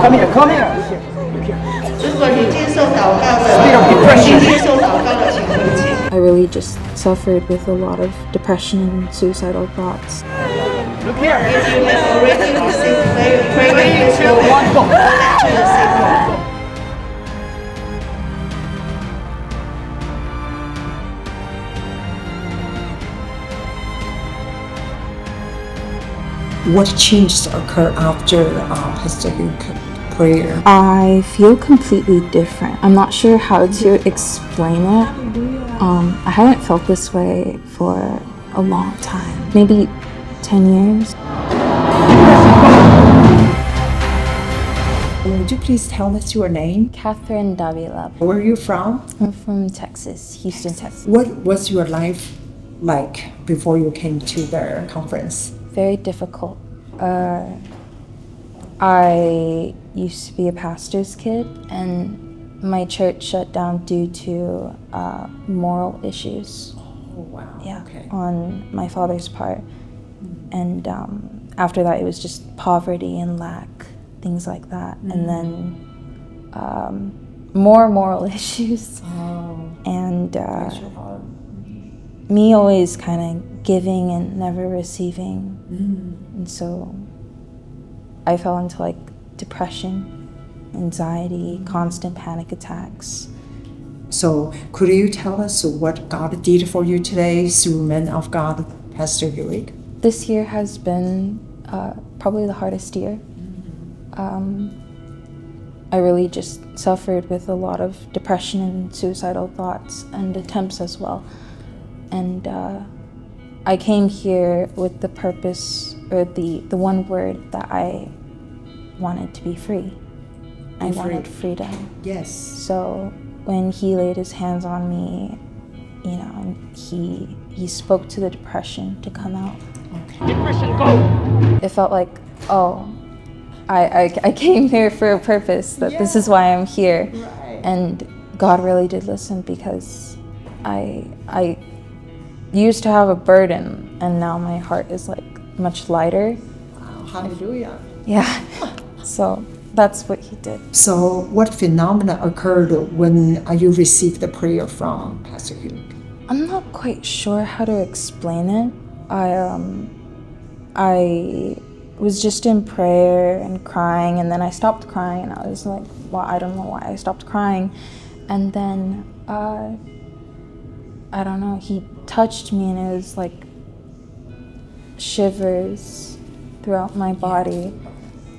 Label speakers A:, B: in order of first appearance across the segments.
A: Come here, come here. Look here.
B: 如果你接受祷告的，
A: Spirit of
B: 你
A: depression.
B: 接受祷告的，请回去。
C: I really just suffered with a lot of depression and suicidal thoughts.
A: Look here.
B: If you have already received prayer, please go
A: One,
B: back.
A: go.
B: Go back to your seat.
D: What changes occur after Pastor Luke prayer?
C: I feel completely different. I'm not sure how to explain it. I haven't felt this way for a long time, maybe 10 years.
D: Would you please tell us your name?
C: Catherine Davila.
D: Where are you from?
C: I'm from Texas, Houston, Texas.
D: What was your life like before you came to the conference?
C: Very difficult. I used to be a pastor's kid, and my church shut down due to moral issues.
D: Oh, wow.
C: Yeah,
D: Okay.
C: on my father's part. And after that, it was just poverty and lack, things like that. And then more moral issues.
D: Oh,
C: And
D: bless your heart.
C: me always kind of giving and never receiving. And so I fell into like depression, anxiety, constant panic attacks.
D: So, could you tell us what God did for you today through Man of God, Pastor Eric?
C: This year has been probably the hardest year. I really just suffered with a lot of depression and suicidal thoughts and attempts as well. And I came here with the purpose, or the one word that I wanted to be free. I wanted freedom.
D: Yes.
C: So when he laid his hands on me, you know, and he spoke to the depression to come out.
D: Okay.
A: Depression, go.
C: It felt like, oh, I came here for a purpose, that this is why I'm here.
D: Right.
C: And God really did listen, because I used to have a burden, and now my heart is like much lighter.
D: Wow, hallelujah.
C: Yeah. So that's what he did.
D: So, what phenomena occurred when you received the prayer from Pastor Hugh?
C: I'm not quite sure how to explain it. I was just in prayer and crying, and then I stopped crying, and I was like, well, I don't know why I stopped crying. And then I don't know, he touched me, and it was like shivers throughout my body.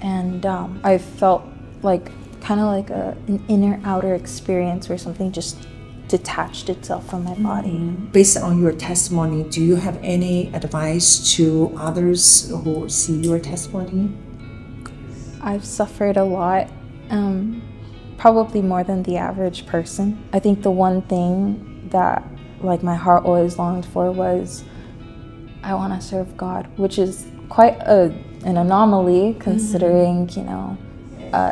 C: And I felt like kind of like an inner outer experience where something just detached itself from my body.
D: Based on your testimony, do you have any advice to others who see your testimony?
C: I've suffered a lot, probably more than the average person. I think the one thing that like my heart always longed for was, I want to serve God, which is quite an anomaly considering, you know,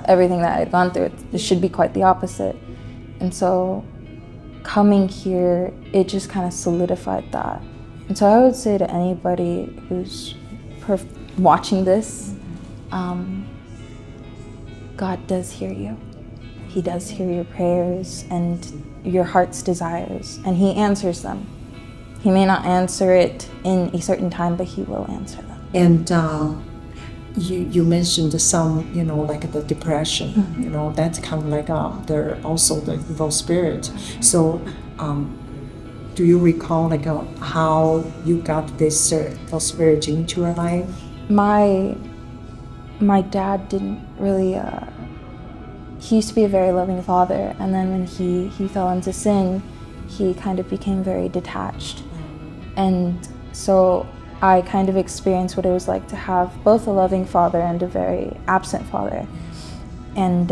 C: everything that I'd gone through. It should be quite the opposite. And so coming here, it just kind of solidified that. And so I would say to anybody who's watching this, God does hear you. He does hear your prayers and your heart's desires, and he answers them. He may not answer it in a certain time, but he will answer them.
D: And you mentioned some, you know, like the depression, you know, that's kind of like they're also the evil spirit. So, do you recall like how you got this evil spirit into your life?
C: My dad didn't really. He used to be a very loving father, and then when he fell into sin, he kind of became very detached. And so I kind of experienced what it was like to have both a loving father and a very absent father. And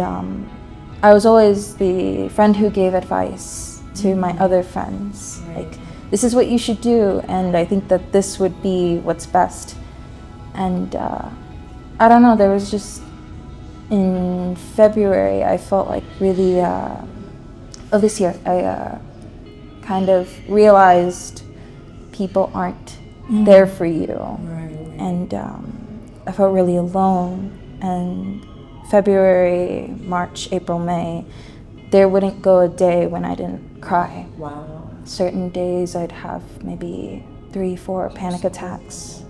C: I was always the friend who gave advice to my other friends, like, this is what you should do, and I think that this would be what's best. And I don't know, there was just, in February, I felt like really, of this year, I kind of realized people aren't there for you.
D: Right.
C: And I felt really alone and February, March, April, May, there wouldn't go a day when I didn't cry.
D: Wow.
C: Certain days I'd have maybe 3, 4 panic attacks,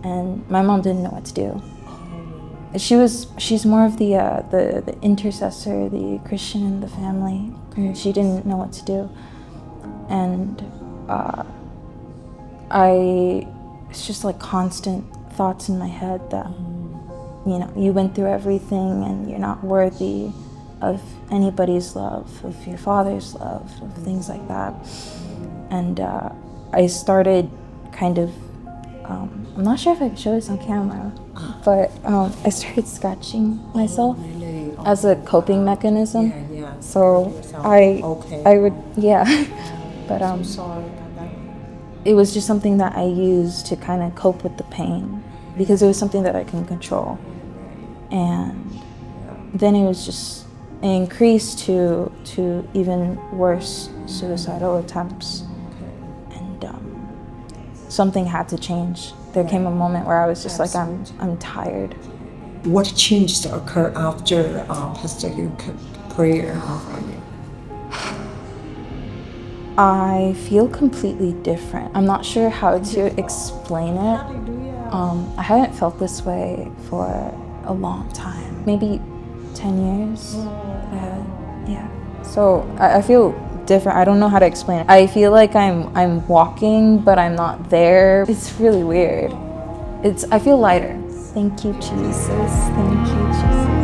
C: and my mom didn't know what to do. She's more of the intercessor, the Christian in the family, and she didn't know what to do. And it's just like constant thoughts in my head that, you know, you went through everything and you're not worthy of anybody's love, of your father's love, of things like that. And I started kind of, I'm not sure if I can show this on camera, but I started scratching myself
D: Really?
C: as a coping mechanism.
D: Yeah.
C: So
D: Yourself. Okay.
C: I would, yeah. But
D: Sorry about that.
C: it was just something that I used to kind of cope with the pain, because it was something that I can control. And then it was just increased to even worse suicidal attempts. And something had to change. There came a moment where I was just like, I'm tired.
D: What changes occur after Pastor Yu's prayer for you?
C: I feel completely different. I'm not sure how to explain it. I haven't felt this way for a long time, maybe 10 years. Yeah. So I feel different. I don't know how to explain it. I feel like I'm walking, but I'm not there. It's really weird. I feel lighter. Thank you, Jesus. Thank you, Jesus.